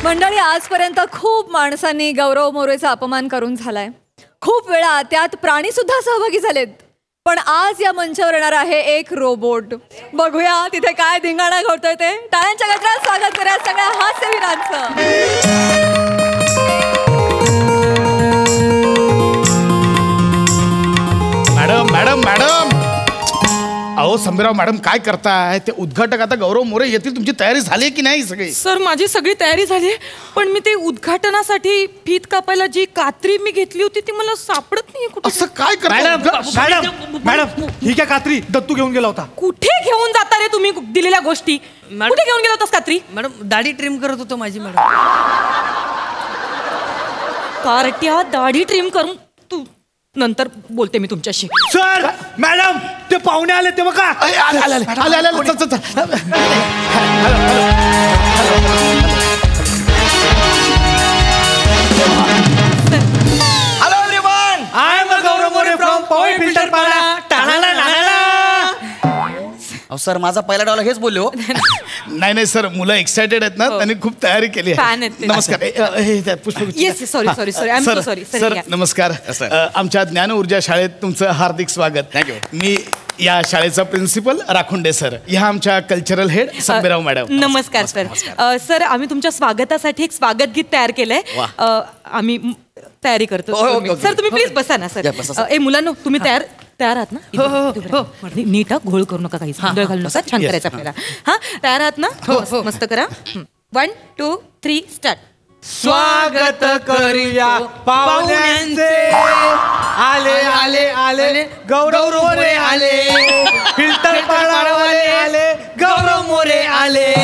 मंडळी, आजपर्यंत खूप माणसांनी गौरव मोरेचा अपमान करून झालाय. खूप वेळा त्यात प्राणी सुद्धा सहभागी झालेत. पण आज या मंचावर येणार आहे एक रोबोट. बघूया तिथे काय धिंगाणा घडतोय ते. टाळ्यांच्या गजरात स्वागत करूया सगळ्या हास्यवीरांचं. मॅडम मॅडम मॅडम अहो संभीराव मॅडम काय करताय? ते उद्घाटक आता गौरव मोरे येतील. तुमची तयारी झाली की नाही सगळी? सर माझी सगळी तयारी झाली, पण मी ते उद्घाटनासाठी फीत कापायला जी कात्री मी घेतली होती ती मला सापडत नाही कुठे. असं काय करताय? मॅडम मॅडम ही काय कात्री दत्तू घेऊन गेला होता? कुठे घेऊन जाता रे तुम्ही दिलेल्या गोष्टी? कुठे घेऊन गेला होतास कात्री? मॅडम दाढी ट्रिम करत होतो माझी. मॅडम कारट्या दाढी ट्रिम करून तू नंतर बोलते मी तुमच्याशी. सर मॅडम ते पाहुणे आले ते बघा. Hello everyone, I am Gaurav More from point filter पाडा. सर माझा पहिला डायलॉग हेच बोललो. नाही सर, मुलं एक्सायटेड आहेत ना, त्यांनी खूप तयारी केली Fan आहे. आहेत ते. नमस्कार. Yes sorry I am so sorry sir नमस्कार. आमच्या ज्ञान ऊर्जा शाळेत तुमचं हार्दिक स्वागत. थँक्यू. मी या शाळेचा प्रिन्सिपल राखुंडे सर. ह्या आमच्या कल्चरल हेड संभीराव मॅडम. नमस्कार सर. सर आम्ही तुमच्या स्वागतासाठी एक स्वागत गीत तयार केलंय. आम्ही तयारी करतो. सर तुम्ही प्लीज बसा ना सर. ए मुलांनो, तुम्ही तयार आहात ना? नीट घोळ करू नका, काही गोंधळ घालू नका. छान करायचं आपल्याला. हा तयार आहात ना? मस्त करा. 1 2 3 स्टार्ट. स्वागत करूया पाहुण्यांचे. आले आले आले गौरव मोरे आले. फिल्टर पाडावाले आले गौरव मोरे आले.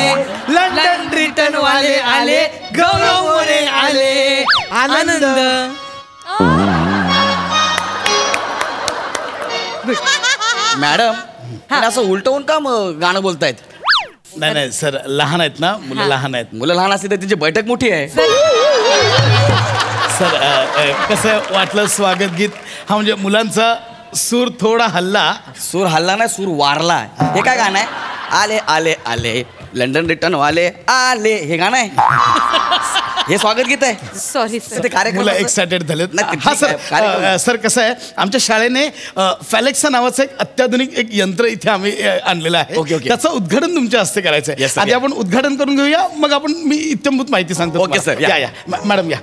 लंडन रिटर्न वाले आले गौरव मोरे आले. आनंद. मॅडम असं उलटवून का गाणं बोलतायत? नाही सर, लहान आहेत ना मुलं, लहान आहेत. मुलं लहान असते तर तिची बैठक मोठी आहे. सर कसं वाटलं स्वागत गीत? हा म्हणजे मुलांचा सूर थोडा हल्ला. सूर हल्ला नाही, सूर वारला. हे काय गाणं आहे? आले आले आले लंडन रिटर्न वाले आले, हे गाणं आहे. हे स्वागत गीत आहे. Sorry sir. ते कार्यक्रम मुलं एक्सायटेड झालेत. नाही, हा ठीक आहे. सर कसं आहे, आमच्या शाळेने फॅलेक्सा नावाचं एक अत्याधुनिक एक यंत्र इथे आम्ही आणलेलं आहे. ओके. त्याचं उद्घाटन तुमच्या हस्ते करायचं आहे. Yes, sir. आधी आपण उद्घाटन करून घेऊया, मग आपण मी इत्यंभूत माहिती सांगतो. Okay, sir. या मॅडम या.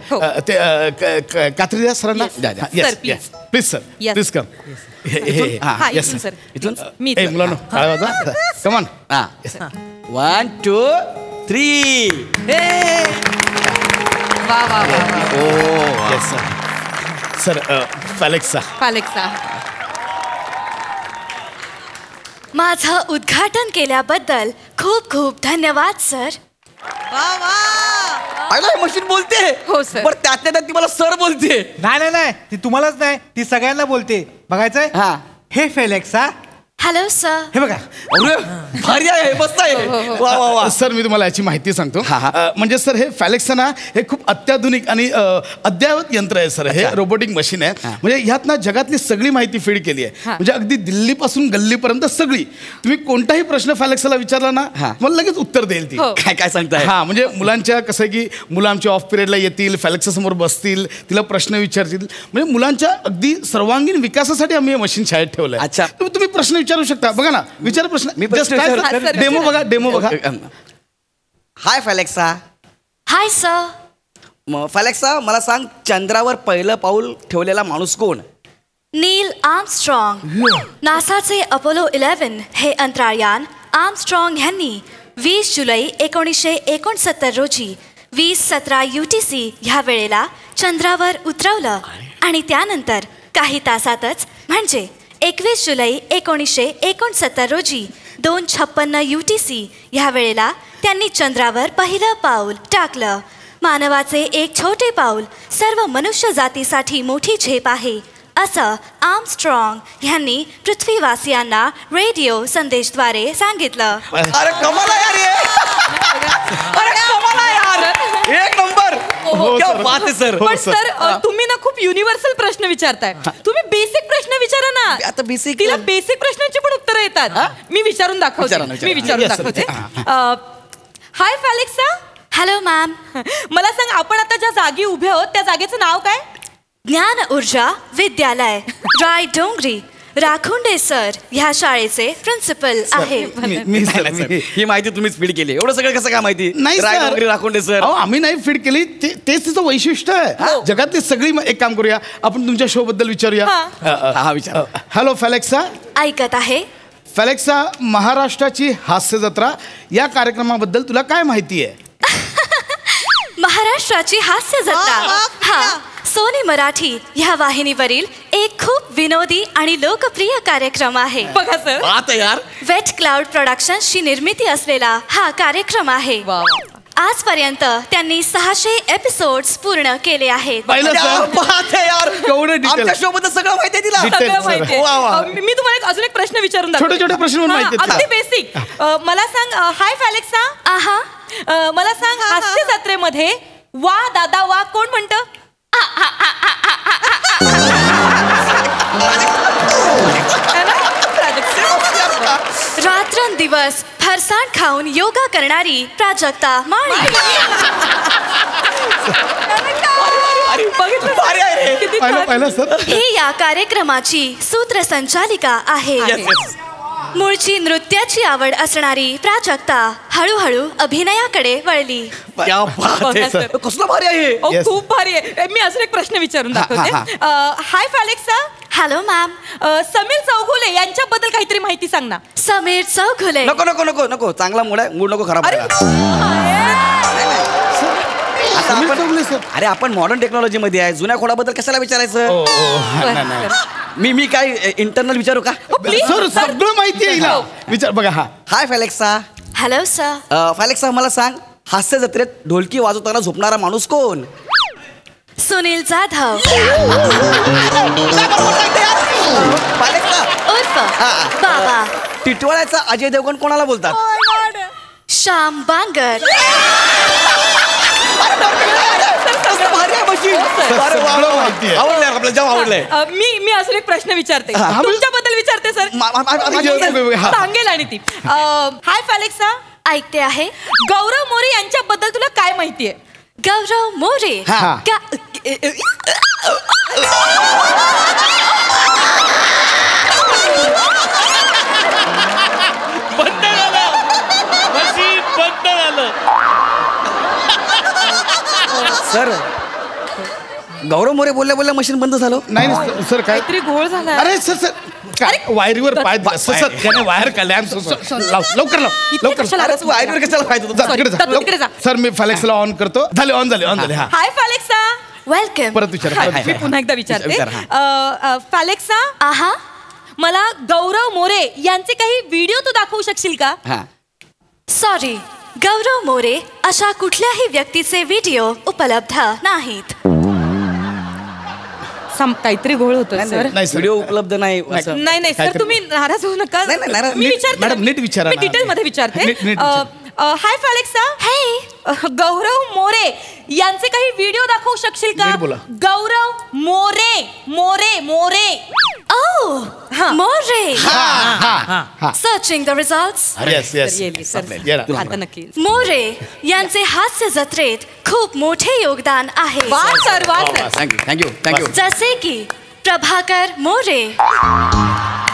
ते कात्री द्या सरांना. Sir, please. Please sir, Yes. Please come. हा इथून सर. इथून मी ए मुलांनो, टाळ्या वाजवा. Come on. 1 2 3. वा वा वा. Yes sir. फॅलेक्सा. माझं उद्घाटन केल्याबद्दल खूप खूप धन्यवाद सर. मशीन बोलते. हो, सर. पण त्यातल्या त्यात ती मला सर बोलते. नाही ती तुम्हालाच नाही, ती सगळ्यांना बोलते. बघायचंय? हा. हे फेलेक्सा. Hello sir. हे बघा. अरे भारी आहे, मस्त आहे. वा वा वा. सर मी तुम्हाला याची माहिती सांगतो. म्हणजे सर हे फॅलेक्सा ना, हे खूप अत्याधुनिक आणि अद्ययावत यंत्र आहे सर. हे रोबोटिक मशीन आहे. म्हणजे ह्यात ना जगातली सगळी माहिती फीड केली आहे. म्हणजे अगदी दिल्लीपासून गल्लीपर्यंत सगळी. तुम्ही कोणताही प्रश्न फॅलेक्साला विचारला ना, मला लगेच उत्तर देईल ती. काय काय सांगताय? हा म्हणजे मुलांच्या कसं आहे की मुलं आमच्या ऑफ पिरियडला येतील, फॅलेक्सा समोर बसतील, तिला प्रश्न विचारतील. म्हणजे मुलांच्या अगदी सर्वांगीण विकासासाठी आम्ही हे मशीन शाळेत ठेवलं आहे. अच्छा. तुम्ही प्रश्न विचारू शकता. बघा ना, विचार प्रश्न. मी डेमो बघा. हाय फॅलेक्सा. Hi sir. फॅलेक्सा मला सांग, चंद्रावर पहिलं पाऊल ठेवलेला माणूस कोण? नील आर्मस्ट्रॉंग. नासाचे अपोलो 11 हे अंतराळयान आर्मस्ट्रॉंग यांनी 20 जुलै 1969 रोजी 2017 UTC ह्या वेळेला चंद्रावर उतरवलं. आणि त्यानंतर काही तासातच म्हणजे 21 जुलै 1969 रोजी 2:56 UTC ह्या वेळेला त्यांनी चंद्रावर पहिलं पाऊल टाकलं. मानवाचे एक छोटे पाऊल सर्व मनुष्य जातीसाठी मोठी झेप आहे, असं आर्मस्ट्रॉंग यांनी पृथ्वीवासियांना रेडिओ संदेशद्वारे सांगितलं. अरे कमाल आहे यार. अरे कमाल आहे यार. एक नंबर. क्या बात आहे सर. पण सर तुम्ही ना खूप युनिव्हर्सल प्रश्न विचारताय. तुम्ही बेसिक प्रश्न विचारा ना. आता बेसिक तिला बेसिक प्रश्नांची पण उत्तरं येतात. मी विचारून दाखवते. Hi Falexa. Hello ma'am. मला सांग, आपण आता ज्या जागी उभे आहोत त्या जागेचं नाव काय? ज्ञान ऊर्जा विद्यालय, राय डोंगरी. राखुंडे सर ह्या शाळेचे प्रिन्सिपल आहे. ही माहिती तुम्हीच फीड केली. एवढं सगळं कसं काय माहिती? नाही राय सर. डोंगरी राखोंडे सर. अहो, आम्ही नाही फीड केली, तेच तिचं वैशिष्ट्य आहे. जगातली सगळी एक काम करूया, आपण तुमच्या शो बद्दल विचारूया. हा विचार. हॅलो फेलेक्सा. ऐकत आहे. फेलेक्सा, महाराष्ट्राची हास्य जत्रा या कार्यक्रमाबद्दल तुला काय माहिती आहे? महाराष्ट्राची हास्य जत्रा हा सोनी मराठी ह्या वाहिनीवरील एक खूप विनोदी आणि लोकप्रिय कार्यक्रम आहे. बघा सर, आता यार वेट क्लाउड प्रोडक्शन्सची निर्मिती असलेला हा कार्यक्रम आहे. आजपर्यंत त्यांनी 600 एपिसोड्स पूर्ण केले आहेत. पाहिलं सर? पाहते यार, केवढं डिटेल. आमच्या शो बद्दल सगळं माहिती आहे तिला. Detail. सगळं माहितीये. वा, वा. मी तुम्हाला अजून एक प्रश्न विचारून दाखवते. छोटे छोटे प्रश्न पण हा, माहिती आहेत. अगदी बेसिक. मला सांग, हाय फेलेक्सा. आहा. मला सांग, हास्य जत्रेमध्ये वा दादा वा कोण म्हणतं? रात्रंदिवस फरसाण खाऊन योगा करणारी प्राजक्ता माळी. बघितलं भारी आहे रे. किती पाहिलं छान. पाहिलं सर? ही या कार्यक्रमाची सूत्रसंचालिका आहे. मूळची नृत्याची आवड असणारी प्राजक्ता हळूहळू अभिनयाकडे वळली. क्या बात आहे. बघा सर. कसलं भारी आहे. ओ, Yes. खूप भारी आहे. मी अजून एक प्रश्न विचारून दाखवते. Hi Felexa. Hello ma'am. Sameer Chougule यांच्याबद्दल काहीतरी माहिती सांग ना. समीर चौघुले. नको नको नको नको, चांगला मूड आहे, मूड नको खराब अरे करायला. आता समीर आपण- चौगुले सर. अरे आपण मॉडर्न टेक्नॉलॉजी मध्ये आहे, जुन्या खोडाबद्दल कशाला विचारायचं? बरं, बरं. मी काय इंटरनल विचारू का? हो, please, सर सर. सगळं माहिती आहे हिला. विचार बघा. हा हाय फेलेक्सा. Hello sir. फेलेक्सा, मला सांग, हास्य जत्रेत ढोलकी वाजवताना झोपणारा माणूस कोण? सुनील जाधव फेलेक्सा, उर्फ बाबा. टिटवाळ्याचा अजय देवगण कोणाला बोलतात? श्याम बांगर. भारी आहे मशीन. सर, अरे वा, सगळं वा, वा. माहिती आहे. आवडलंय आपलं, जाम आवडलंय. मी अजून एक प्रश्न विचारते. हा, हा. तुमच्याबद्दल विचारते सर. हा. सांगेल आणि ती. हाय फेलेक्सा. ऐकते आहे. गौरव मोरे यांच्याबद्दल तुला काय माहितीये? गौरव मोरे. हा. बंद झालं मशीन, बंद झालं. सर, गौरव मोरे बोलल्या बोलल्या मशीन बंद झालं. नाही नाही, सर काय? काहीतरी घोळ झाला. अरे सर सर काय वायरीवर पाय दिला. सर सर त्याने वायर काढले. लवकर लाव इथे लवकर. कशाला अरे तू आयडीवर कशाला पाहिजे जा, तिकडे जा. जा, तिकडे जा. सर मी फेलेक्सला ऑन करतो. झाले ऑन झाले ऑन झाले. हा हाय फेलेक्सा. वेलकम. परत विचार हाय, परत मी विचार. पुन्हा एकदा विचारते. विचार, फेलेक्सा, आहा. मला गौरव मोरे यांचे काही व्हिडिओ तू दाखवू शकशील का? हा. सॉरी, गौरव मोरे अशा कुठल्याही व्यक्तीचे व्हिडिओ उपलब्ध नाहीत. काहीतरी घोळ होतोय सर. नाही सर. व्हिडिओ उपलब्ध नाही असं. नाही नाही काय सर, कर- तुम्ही नाराज होऊ नका. नाही, नाही, नाराज- मी नीट- विचारते. मॅडम, नीट विचारा मी ना. डिटेल मध्ये विचारते. नीट विचारा. हाय फेलेक्सा. हे गौरव मोरे यांचे काही व्हिडिओ दाखवू शकशील का? नीट बोला. गौरव मोरे मोरे मोरे. ओ हा. मोरे. हा. Searching the results. Yes yes. येईल, सर. ये ना. आता नक्की. मोरे यांचे हास्य जत्रेत खूप मोठे योगदान आहे. वा सर, वा सर. Thank you thank you thank you. जसे की प्रभाकर मोरे,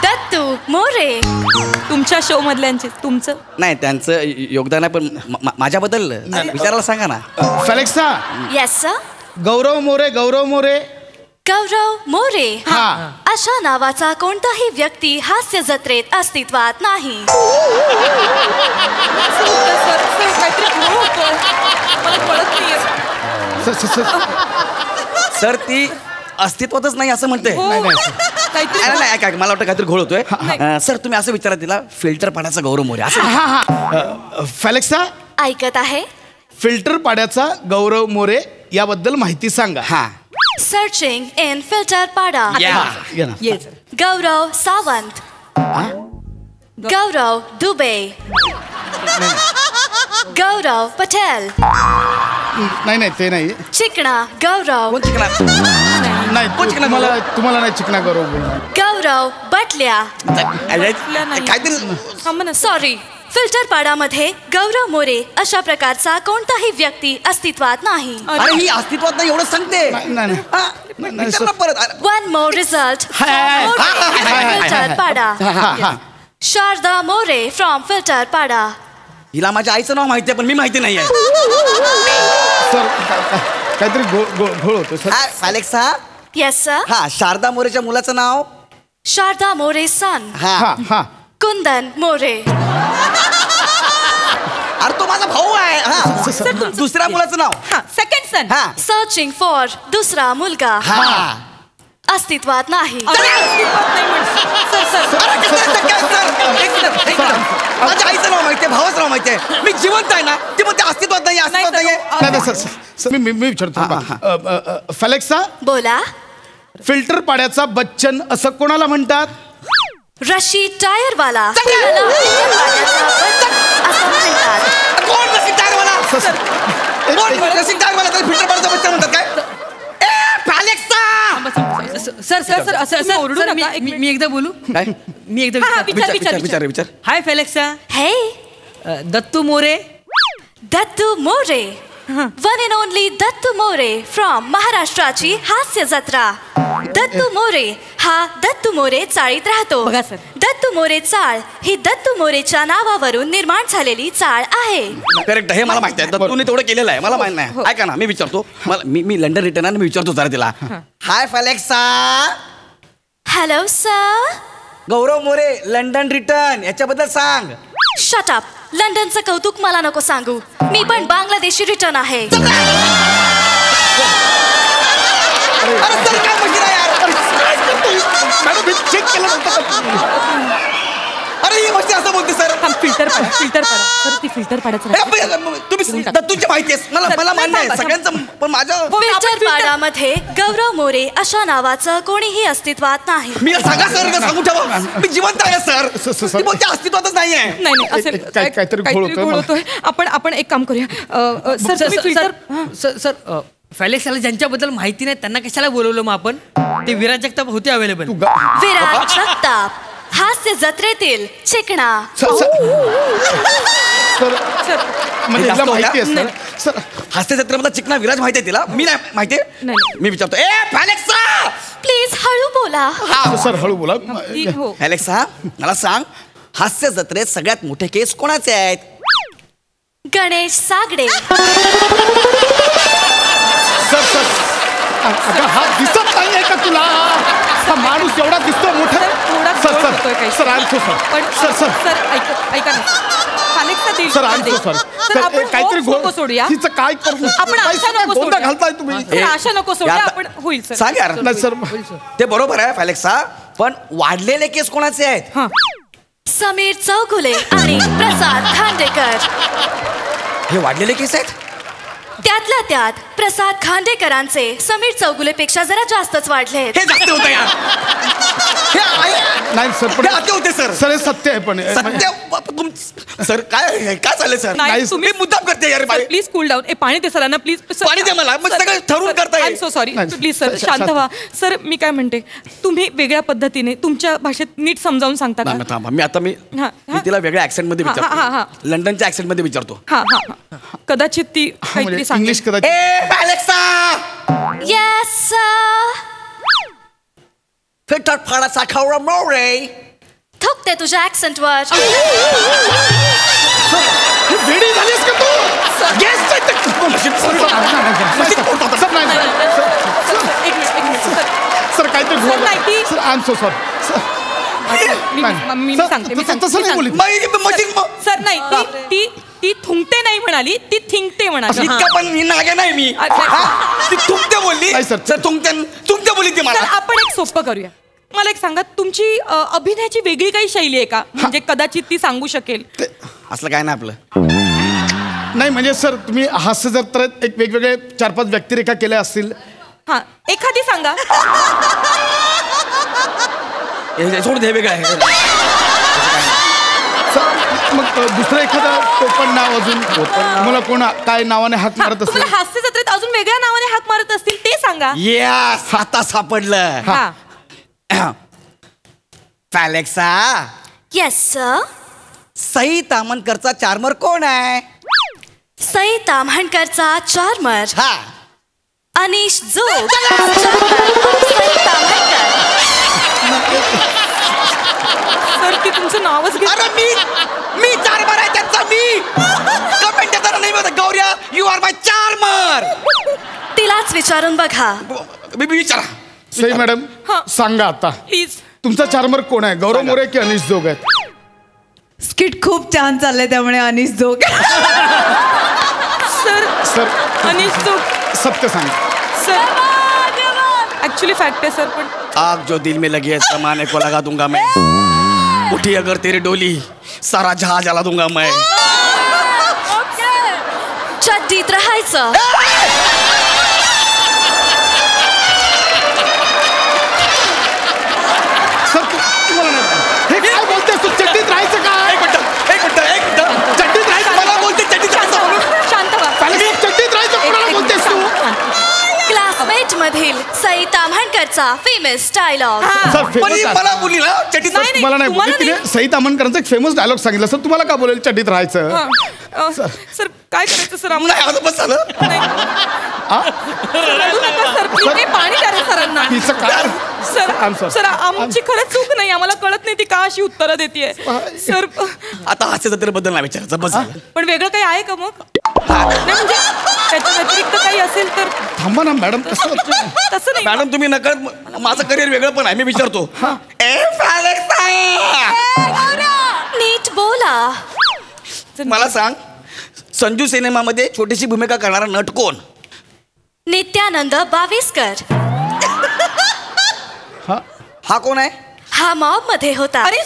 दत्तू मोरे. तुमच्या शो मधल्यांचे तुमचं. नाही, त्यांचं योगदान आहे, पण माझ्याबद्दल विचारायला सांगा ना. फेलेक्सा, येस सर. गौरव मोरे गौरव मोरे हा. अशा नावाचा कोणताही व्यक्ती हास्य जत्रेत अस्तित्वात नाही. सर, काहीतरी घोळ होतोय. मला कळत नाहीये. सर सर सर सर, ती अस्तित्वातच नाही असं म्हणते. हो. काहीतरी नाही नाही, काय मला वाटतं काहीतरी घोळ होतोय. सर, तुम्ही असं विचारा तिला, फिल्टर पाण्याचा गौरव मोरे असं. हा. फेलेक्सा, ऐकत आहे. फिल्टर पाड्याचा गौरव मोरे याबद्दल माहिती सांगा. हा. सर्चिंग इन फिल्टर पाडा. ये ना. ये सर. गौरव सावंत. गौरव दुबे. गौरव पटेल. नाही नाही ते नाही. चिकना गौरव. कोण शिकणार? नाही तुम्हाला नाही चिकना गौरव बोलणार. गौरव बटल्या. काहीतरी थांब ना. सॉरी, फिल्टर पाडामध्ये गौरव मोरे अशा प्रकारचा कोणताही व्यक्ती अस्तित्वात नाही. अरे ही अस्तित्वात नाही एवढं सांगते. नाही. हा, विचार ना परत. अरे, वन मोर रिझल्ट हाय. फिल्टर पाडा. हा. शारदा मोरे फ्रॉम फिल्टर पाडा. हिला माझ्या आईचं नाव माहिती आहे पण मी माहिती नाही आहे. सर काहीतरी घोळ होतो सर. अलेक्सा. Yes sir. हा शारदा मोरेच्या मुलाचं नाव. शारदा मोरे सन. हा. कुंदन मोरे. अरे तो माझा भाऊ आहे. हा दुसऱ्या मुलाचं नाव. सेकंड सन. हा सर्चिंग फॉर दुसरा मुलगा. हा अस्तित्वात नाही. माझ्या आईचं नाव माहितीये भावाचं नाव माहितीये मी जिवंत आहे ना ती म्हणते अस्तित्वात नाही अस्तित्वात नाहीये. नाही सर मी विचारतो फेलेक्सा बोला. फिल्टर पाड्याचा बच्चन असं कोणाला म्हणतात? रशी टायरवाला असं म्हणतात. कोण रसिक टायरवाला? कोण रसिक टायरवाला त्याला फिल्टर पाड्याचा बच्चा म्हणतात काय? सर मी एकदा बोलू काय? मी एकदा विचार. हाय फेलेक्सा. हे Dattu More. Dattu More. One and only Dattu More from महाराष्ट्राची हास्य जत्रा. दत्तू मोरे हा दत्तू मोरे चाळीत राहतो. बघा सर. दत्तू मोरे चाळ ही दत्तू मोरेच्या नावावरून निर्माण झालेली चाळ आहे. करेक्ट हे मला माहिती आहे दत्तूने तेवढं केलेलं आहे मला माहिती नाही. ऐका ना मी विचारतो मी लंडन रिटर्न आहे मी विचारतो जरा तिला. Hi Felexa. Hello sir. Gaurav More London return याच्याबद्दल सांग. Shut up. लंडनचं कौतुक मला नको सांगू. मी पण बांगलादेशी रिटर्न आहे. अरे सर काय म्हणते ना यार. मॅडम मी चेक केलं नव्हतं. अरे ही गोष्टी असं बोलते सर. फिल्टर पाडा सर ती फिल्टर पाडायचं. तुम्ही दत्तूची माहिती आहे मला मान्य आहे सगळ्यांचं पण माझं. फिल्टर पाडामध्ये गौरव मोरे अशा नावाचं कोणीही अस्तित्वात नाही. मी सांगा सर सांगून ठेवा मी जिवंत आहे सर. सर. ती बोलते अस्तित्वातच नाही आहे. नाही असेल काहीतरी घोळ होतोय. आपण एक काम करूया. सर फिल्टर सर फेलेक्साला ज्यांच्याबद्दल माहिती नाही त्यांना कशाला बोलवलं मग आपण? ते विराज जगताप होते अवेलेबल. विराज जगताप हास्य जत्रेतील चिकणा. म्हणजे जास्त माहिती आहे होत्या? सर. हास्य जत्रेमधला चिकना विराज माहिती आहे तिला मी नाही माहिती. मी विचारतो फेलेक्सा प्लीज हळू बोला. सर हळू बोला. हो. फेलेक्सा मला सांग हास्य जत्रेत सगळ्यात मोठे केस कोणाचे आहेत? गणेश सागडे. सर अगं हा दिसत नाहीये का तुला? हा माणूस एवढा दिसतो मोठा. सर ऐका ना. सर काहीतरी सोडूया. तिचं काय करू आपण आशा नको गोंधळ सोडूया. घालताय तुम्ही. आशा नको सोडूया. आपण होईल सर. सांग यार. नाही सर ते बरोबर आहे फेलेक्सा पण वाढलेले केस कोणाचे आहेत? समीर चौगुले आणि प्रसाद खांडेकर. हे वाढलेले केस आहेत. त्यातल्या त्यात प्रसाद खांडेकरांचे समीर चौगुलेपेक्षा जरा जास्तच वाढले. हे जास्त होतं यार. नाही सर पण हे अति होते सर. सर हे सत्य आहे पण सत्य सर काय चाललंय सर? नाही, तुम्ही मुद्दाम करते यार. Please cool down. पाणी दे सरांना प्लीज. पाणी दे मला. मग सगळं ठरवून करता येईल. सो सॉरी प्लीज सर शांत व्हा. सर मी काय म्हणते तुम्ही वेगळ्या पद्धतीने तुमच्या भाषेत नीट समजावून सांगता का? थांबा मी तिला वेगळ्या ऍक्सेंट मध्ये विचारतो. लंडनच्या ऍक्सेंट मध्ये विचारतो. हा कदाचित ती काहीतरी सांगेल. इंग्लिश कदाचित. Yes sir. फिल्टर पाडाचा गौरव मोरे. थुकते तुझ्या ऍक्सेंट वर. वेडी झालीस का तू? सर काहीतरी sir I am so sorry. मी सांगते. सर नाही ती थुंकते नाही म्हणाली ती थिंकते म्हणाली. इतका पण मी नागे नाही मी. ती थुंकते बोलली. सर थुंकते बोलली ती मला. आपण एक सोपं करूया. मला एक सांगा तुमची अभिनयाची वेगळी काही शैली आहे का? म्हणजे कदाचित ती सांगू शकेल. असलं काय नाही आपलं. नाही म्हणजे सर तुम्ही हास्य जत्रेत एक वेगवेगळे 4-5 व्यक्तिरेखा केल्या असतील. हा एखादी सांगा. सोड दे वेगळं आहे. मग दुसरं एखादं टोपण नाव अजून मला कोण काय नावाने हाक मारत असेल? तुम्हाला हास्य जत्रेत अजून वेगळ्या नावाने हाक मारत असतील ते सांगा. येस आता सापडलं. फेलेक्सा येस सर. सई तामणकरचा चार्मर कोण आहे? सई ताम्हणकरचा चार्मर हा अनिश जोग. सई ताम्हणकर. सर ती तुमचं नावच घेत. अरे मी चार्मर आहे त्यांचा. मी कमेंट देताना नाही म्हणत गौऱ्या यू आर माय चार्मर. तिलाच विचारून बघा. विचारा सई मॅडम सांगा आता प्लीज. तुमचा चार्मर कोण आहे? गौरव मोरे की अनिश जोग आहेत? स्किट खूप छान चाललंय त्यामुळे अनिश जोग. सर अनिश जोग. सत्य सांगा. सर ऍक्च्युली फॅक्ट आहे सर. पण आग जो दिल में लगी है समाने को लगा दूंगा मैं. उठी अगर तेरी डोली सारा जहाज जला दूंगा मैं. चड्डीत राहायचं. सर तुम्हाला नाही हे काय बोलतेस तू? चड्डीत राहायचं का? एक मिनिट चड्डीत राहायचं. मला बोलते चड्डीत राहायचं म्हणून. शांत व्हा. चड्डीत राहायचं कोणाला बोलतेस तू? क्लासमेट मधील सई ताम्हणकरचा फेमस डायलॉग. सर पण ही famous मला बोलली ना चड्डीत. नाही, मला नाही तुम्हाला बोलली. तिने सई तामणकरांचा एक फेमस डायलॉग सांगितला. सर तुम्हाला का बोलेल चड्डीत राहायचं? सर काय करायचं सर? नाही आता बस झालं. रडू नका सर. प्लीज ते पाणी द्या रे सरांना. तिचं काय? I'm sir sorry. सर आमची खरंच चूक नाही. आम्हाला कळत नाही ती का अशी उत्तरं देतेय सर. आता हास्य जत्रेबद्दल नाही विचारायचं बस झालं. पण वेगळं काही आहे का मग? नाही म्हणजे त्याच्या व्यतिरिक्त काही असेल तर. थांबा ना मॅडम कसं होतं? तसं नाही. मॅडम तुम्ही नकळत माझं करिअर वेगळं पण आहे. मी विचारतो नीट बोला. मला सांग संजू सिनेमामध्ये छोटीशी भूमिका करणारा नट कोण? नित्यानंद बाविस्कर. हा कोण आहे? हा मॉब मध्ये होता. अरे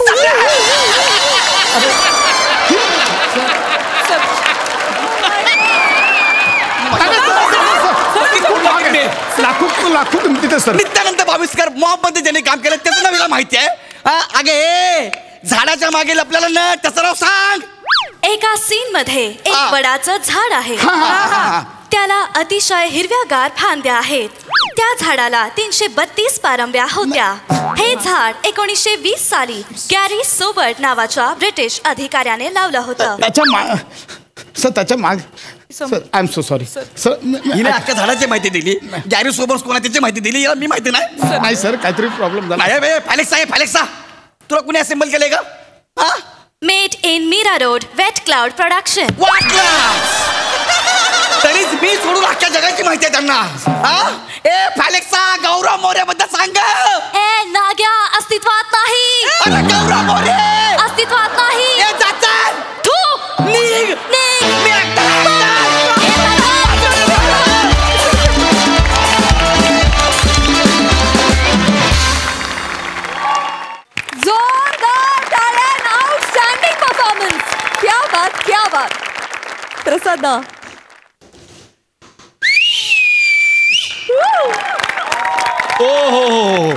लाखो किमतीत सर. नित्यानंद बाविस्कर मॉब मध्ये ज्याने काम केलं त्याचं नाव हिला माहिती आहे? अगे झाडाच्या मागे लपलेलं नट त्याचं नाव सांग. एका सीन मध्ये एक वडाचं झाड आहे. त्याला अतिशय हिरव्यागार फांद्या आहेत. त्या झाडाला 332 पारंब्या होत्या. हे झाड 1920 साली गॅरी सोबर्ट नावाच्या ब्रिटिश अधिकाऱ्याने लावलं होतं. त्याच्या माग sir I am so sorry sir. हिने अख्ख्या झाडाची माहिती दिली. गॅरी सोबर्ट कोणा त्याची माहिती दिली याला मी माहिती नाही. नाही सर काहीतरी प्रॉब्लेम झाला. फॅलेक्सा तुला कुणी असेंबल केलंय का? हा made in Mira road wet cloud production. तरीच मी सोडून अख्ख्या जगाची माहिती आहे त्यांना. ए फॅलेक्सा गौरव मोरे बद्दल सांग. ए नाग्या अस्तित्वात नाही. अरे गौरव मोरे अस्तित्वात नाही. ए जाचर तू निघ. मी जोरदार टाळ्या. Outstanding performance. क्या बात क्या बात. प्रसादा हो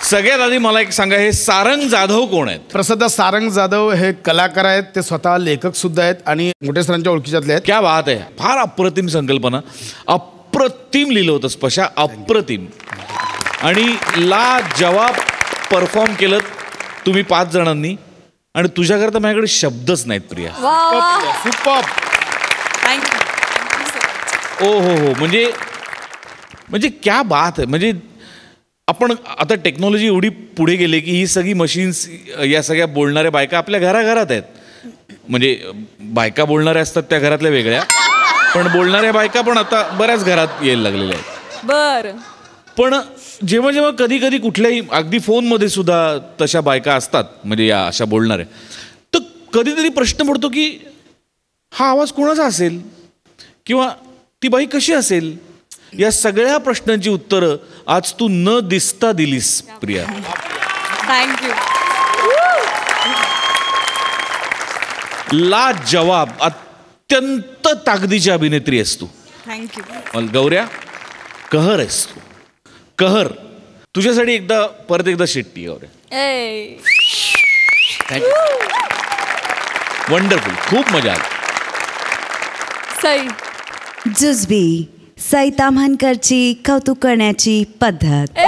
सगळ्यात आधी मला एक सांगा हे सारंग जाधव कोण आहेत? प्रसाद सारंग जाधव हे कलाकार आहेत. ते स्वतः लेखक सुद्धा आहेत आणि मोठे सरांच्या ओळखीच्यातले आहेत. क्या बात आहे. फार अप्रतिम संकल्पना. अप्रतिम लिहिलं होतं स्पशा. अप्रतिम. आणि ला जवाब परफॉर्म केलं तुम्ही 5 जणांनी. आणि तुझ्याकरता माझ्याकडे शब्दच नाहीत प्रिया. सुपर. ओ हो म्हणजे क्या बात आहे. म्हणजे आपण आता टेक्नॉलॉजी एवढी पुढे गेली की ही सगळी मशीन्स या सगळ्या बोलणाऱ्या बायका आपल्या घराघरात आहेत. म्हणजे बायका बोलणाऱ्या असतात त्या घरातल्या वेगळ्या, पण बोलणाऱ्या बायका पण आता बऱ्याच घरात यायला लागलेल्या आहेत. बर. पण जेव्हा जेव्हा कधी कधी कुठल्याही अगदी फोनमध्ये सुद्धा तशा बायका असतात म्हणजे या अशा बोलणाऱ्या, तर कधीतरी प्रश्न पडतो की हा आवाज कोणाचा असेल किंवा ती बाई कशी असेल. या सगळ्या प्रश्नांची उत्तरं आज तू न दिसता दिलीस प्रिया. थँक्यू. ला जवाब. अत्यंत ताकदीची अभिनेत्री आहेस तू. थँक्यू. गौऱ्या कहर आहेस तू. कहर. तुझ्यासाठी परत एकदा शिट्टी गौऱ्या. वंडरफुल. खूप मजा आली. सई जुजबी सई ताम्हणकरची कौतुक करण्याची पद्धत.